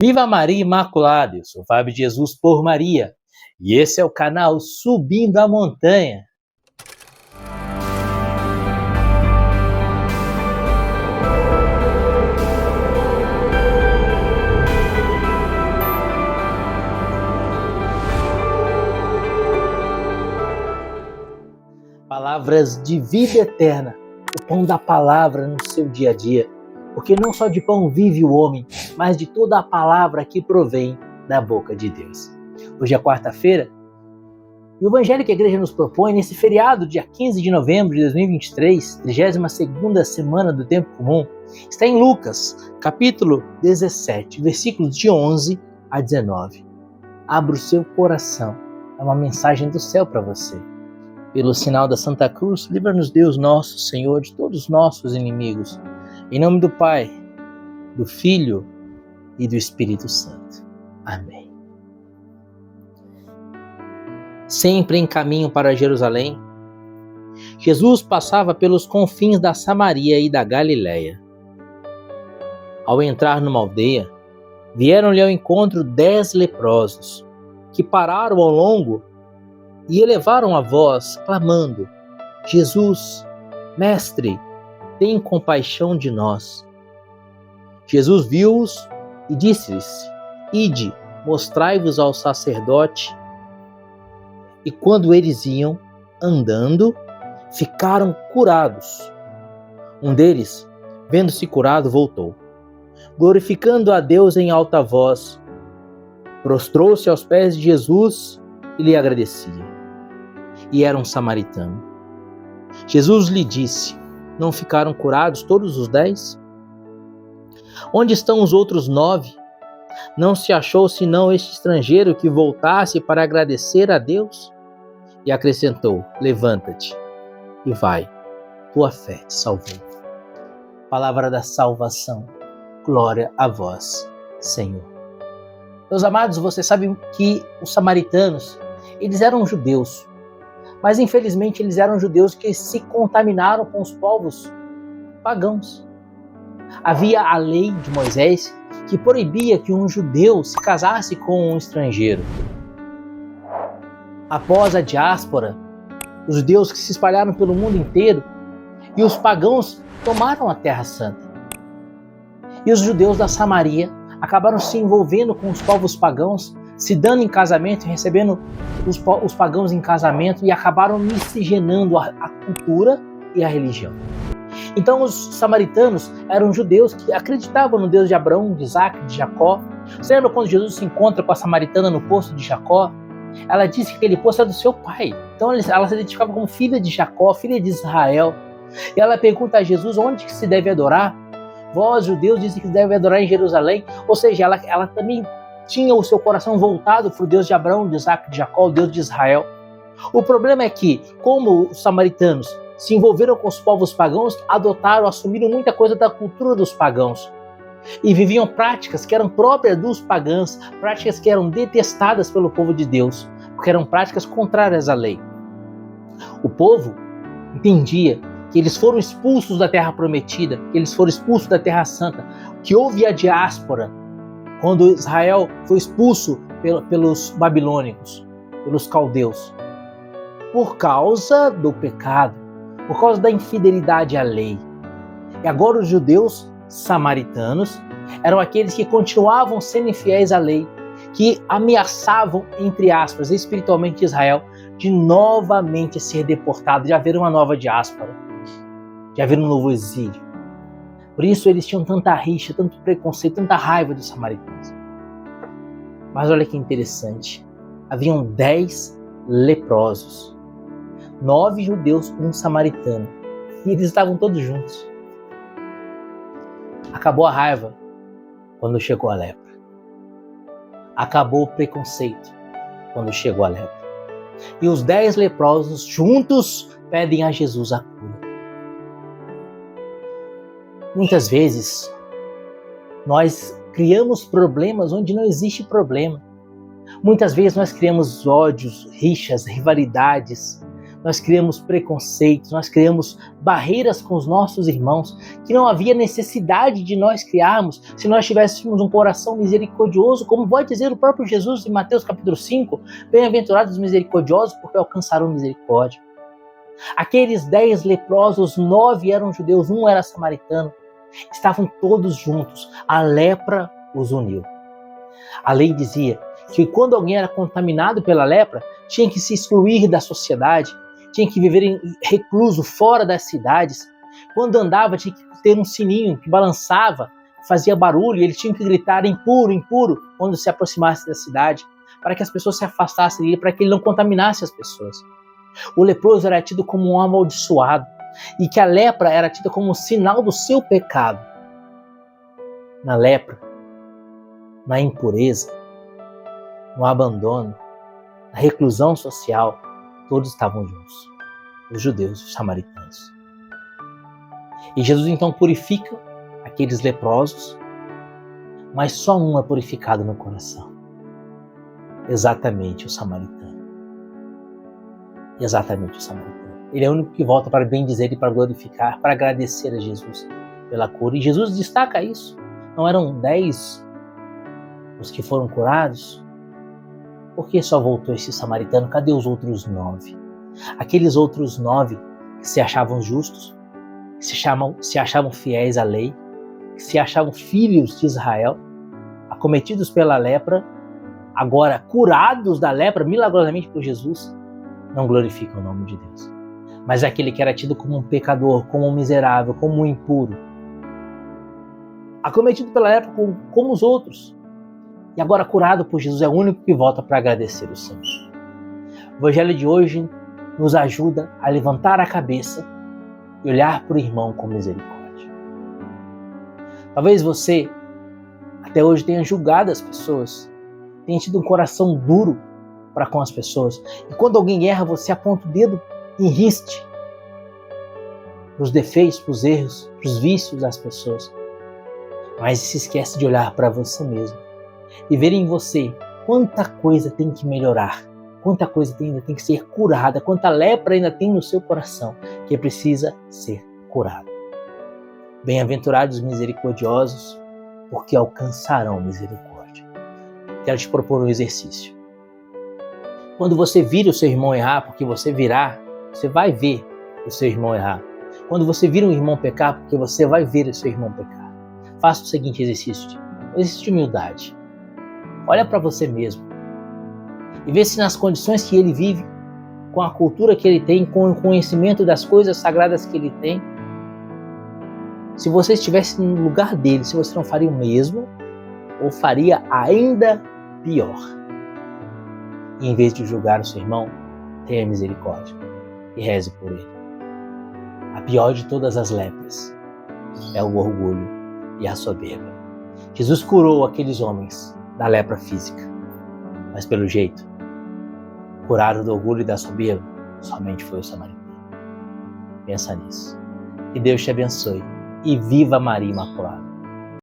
Viva Maria Imaculada! Eu sou Fábio Jesus por Maria e esse é o canal Subindo a Montanha. Palavras de vida eterna, o pão da palavra no seu dia a dia. Porque não só de pão vive o homem, mas de toda a palavra que provém da boca de Deus. Hoje é quarta-feira e o evangelho que a igreja nos propõe nesse feriado, dia 15 de novembro de 2023, 32ª semana do tempo comum, está em Lucas, capítulo 17, versículos de 11 a 19. Abra o seu coração, é uma mensagem do céu para você. Pelo sinal da Santa Cruz, livra-nos Deus nosso Senhor de todos os nossos inimigos. Em nome do Pai, do Filho e do Espírito Santo. Amém. Sempre em caminho para Jerusalém, Jesus passava pelos confins da Samaria e da Galiléia. Ao entrar numa aldeia, vieram-lhe ao encontro 10 leprosos, que pararam ao longo e elevaram a voz, clamando: Jesus, Mestre, tem compaixão de nós. Jesus viu-os e disse-lhes: Ide, mostrai-vos ao sacerdote. E quando eles iam andando, ficaram curados. Um deles, vendo-se curado, voltou, glorificando a Deus em alta voz. Prostrou-se aos pés de Jesus e lhe agradecia. E era um samaritano. Jesus lhe disse: Não ficaram curados todos os 10? Onde estão os outros 9? Não se achou senão este estrangeiro que voltasse para agradecer a Deus? E acrescentou: Levanta-te e vai, tua fé te salvou. Palavra da salvação, glória a vós, Senhor. Meus amados, vocês sabem que os samaritanos, eles eram judeus, mas infelizmente eles eram judeus que se contaminaram com os povos pagãos. Havia a lei de Moisés que proibia que um judeu se casasse com um estrangeiro. Após a diáspora, os judeus que se espalharam pelo mundo inteiro e os pagãos tomaram a Terra Santa. E os judeus da Samaria acabaram se envolvendo com os povos pagãos, se dando em casamento, recebendo os pagãos em casamento e acabaram miscigenando a cultura e a religião. Então os samaritanos eram judeus que acreditavam no Deus de Abraão, de Isaac, de Jacó. Você lembra quando Jesus se encontra com a samaritana no poço de Jacó? Ela disse que aquele poço era do seu pai. Então ela se identificava como filha de Jacó, filha de Israel. E ela pergunta a Jesus onde que se deve adorar. Vós, judeus, dizem que se deve adorar em Jerusalém. Ou seja, ela também tinha o seu coração voltado para o Deus de Abraão, de Isaac, de Jacó, o Deus de Israel. O problema é que, como os samaritanos se envolveram com os povos pagãos, adotaram, assumiram muita coisa da cultura dos pagãos e viviam práticas que eram próprias dos pagãos, práticas que eram detestadas pelo povo de Deus, porque eram práticas contrárias à lei. O povo entendia que eles foram expulsos da terra prometida, que eles foram expulsos da terra santa, que houve a diáspora, quando Israel foi expulso pelos babilônicos, pelos caldeus, por causa do pecado, por causa da infidelidade à lei. E agora os judeus samaritanos eram aqueles que continuavam sendo infiéis à lei, que ameaçavam, entre aspas, espiritualmente Israel, de novamente ser deportado, de haver uma nova diáspora, de haver um novo exílio. Por isso eles tinham tanta rixa, tanto preconceito, tanta raiva dos samaritanos. Mas olha que interessante, haviam 10 leprosos, 9 judeus, um samaritano, e eles estavam todos juntos. Acabou a raiva quando chegou a lepra. Acabou o preconceito quando chegou a lepra. E os 10 leprosos juntos pedem a Jesus a cura. Muitas vezes, nós criamos problemas onde não existe problema. Muitas vezes nós criamos ódios, rixas, rivalidades. nós criamos preconceitos, nós criamos barreiras com os nossos irmãos, que não havia necessidade de nós criarmos se nós tivéssemos um coração misericordioso, como vai dizer o próprio Jesus em Mateus capítulo 5, bem-aventurados os misericordiosos, porque alcançarão misericórdia. Aqueles 10 leprosos, 9 eram judeus, 1 era samaritano, estavam todos juntos, a lepra os uniu. A lei dizia que quando alguém era contaminado pela lepra, tinha que se excluir da sociedade, tinha que viver recluso fora das cidades. Quando andava, tinha que ter um sininho que balançava, fazia barulho, e ele tinha que gritar impuro, impuro, quando se aproximasse da cidade, para que as pessoas se afastassem dele, para que ele não contaminasse as pessoas. O leproso era tido como um amaldiçoado, e que a lepra era tida como um sinal do seu pecado. Na lepra, na impureza, no abandono, na reclusão social, todos estavam juntos, os judeus e os samaritanos. E Jesus então purifica aqueles leprosos, mas só um é purificado no coração. Exatamente o samaritano. Exatamente o samaritano. Ele é o único que volta para bendizer e para glorificar, para agradecer a Jesus pela cura. E Jesus destaca isso. Não eram 10 os que foram curados? Por que só voltou esse samaritano? Cadê os outros 9? Aqueles outros 9 que se achavam justos, que se achavam fiéis à lei, que se achavam filhos de Israel, acometidos pela lepra, agora curados da lepra milagrosamente por Jesus, não glorificam o nome de Deus. Mas aquele que era tido como um pecador, como um miserável, como um impuro, acometido pela lepra como os outros, e agora curado por Jesus, é o único que volta para agradecer o Senhor. O Evangelho de hoje nos ajuda a levantar a cabeça e olhar para o irmão com misericórdia. Talvez você até hoje tenha julgado as pessoas, tenha tido um coração duro para com as pessoas, e quando alguém erra, você aponta o dedo e riste para os defeitos, para os erros, para os vícios das pessoas, mas se esquece de olhar para você mesmo e ver em você quanta coisa tem que melhorar, quanta coisa ainda tem que ser curada, quanta lepra ainda tem no seu coração que precisa ser curada. Bem-aventurados os misericordiosos, porque alcançarão misericórdia. Quero te propor um exercício. Quando você vira o seu irmão errar, porque você vai ver o seu irmão errar. Quando você vira um irmão pecar, porque você vai ver o seu irmão pecar. Faça o seguinte exercício de humildade. Olha para você mesmo e vê se nas condições que ele vive, com a cultura que ele tem, com o conhecimento das coisas sagradas que ele tem, se você estivesse no lugar dele, se você não faria o mesmo ou faria ainda pior. E em vez de julgar o seu irmão, tenha misericórdia e reze por ele. A pior de todas as lepras é o orgulho e a soberba. Jesus curou aqueles homens da lepra física, mas pelo jeito, curado do orgulho e da soberba somente foi o samaritano. Pensa nisso. Que Deus te abençoe e viva Maria Imaculada.